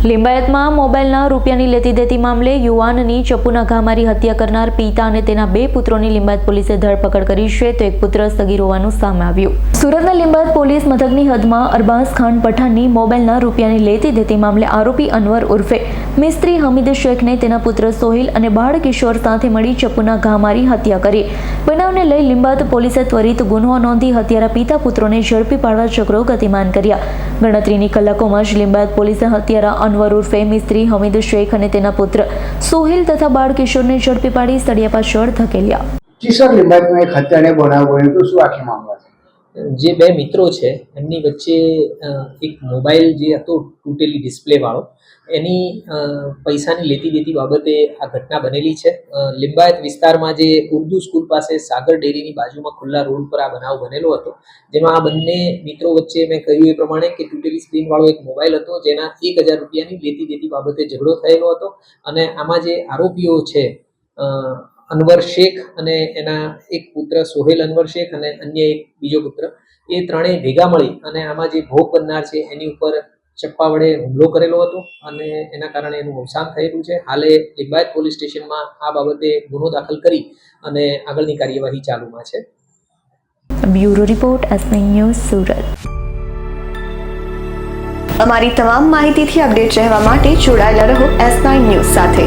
લિંબાયતમાં મોબાઈલના રૂપિયાની લેતી દેતી મામલે યુવાનની ચપ્પુના ઘા મારી હત્યા કરનાર પિતા અને તેના 2 પુત્રોની લિંબાયત પોલીસે ધરપકડ કરી છે તો એક પુત્ર સગીર હોવાનું સામે આવ્યું। સુરતના લિંબાયત પોલીસ મથકની હદમાં અરબાઝ ખાન પઠાણની મોબાઈલના રૂપિયાની લેતી દેતી મામલે આરોપી અનવર ઉર્ફે મિસ્ત્રી હમીદ શેખને તેના પુત્ર સોહિલ અને બાળ કિશોર સાથે મળી ચપ્પુના ઘા મારી હત્યા કરી। બનાવને લઈ લિંબાયત પોલીસે ત્વરિત ગુનો નોંધી હત્યારા પિતા પુત્રોને ઝડપી પાડવા ચક્રો ગતિમાન કર્યા। ગણતરીની કલાકોમાં જ લિંબાયત પોલીસે હત્યારા અનવર ઉર્ફે મિસ્ત્રી હમીદ શેખ અને તેના પુત્ર સોહિલ તથા બાળ કિશોરને ઝડપી પાડી સળિયા પાછળ ધકેલ્યા। સર લિંબાયતમાં એક હત્યાને બનાવ બન્યો તો શું આખી મામલા છે? જે 2 મિત્રો છે એમની વચ્ચે એક મોબાઈલ જે હતો તૂટેલી ડિસ્પ્લે વાળો એની પૈસાની લેતી દેતી બાબતે આ ઘટના બનેલી છે। લિંબાયત વિસ્તારમાં જે ઉર્દુ સ્કૂલ પાસે સાગર ડેરીની બાજુમાં ખુલ્લા રોડ પર આ બનાવ બનેલો હતો, જેમાં આ બંને મિત્રો વચ્ચે મેં કહ્યું એ પ્રમાણે કે તૂટેલી સ્ક્રીન વાળો એક મોબાઈલ હતો જેના 1000 રૂપિયાની લેતી દેતી બાબતે ઝઘડો થયેલો હતો અને આમાં જે આરોપીઓ છે અનવર શેખ અને એના એક પુત્ર સોહેલ અનવર શેખ અને અન્ય એક બીજો પુત્ર, એ ત્રણેય ભેગા મળી અને આમાં જે ભોગ બનનાર છે એની ઉપર ચપ્પા વડે હુમલો કરેલો હતો અને એના કારણે એનું અવસાન થયેલું છે। હાલે લિંબાયત પોલીસ સ્ટેશનમાં આ બાબતે ગુનો દાખલ કરી અને આગળની કાર્યવાહી ચાલુમાં છે। Bureau report S nine news Surat. અમારી તમામ માહિતીથી અપડેટ રહેવા માટે જોડાયેલા રહો S9 ન્યૂઝ સાથે।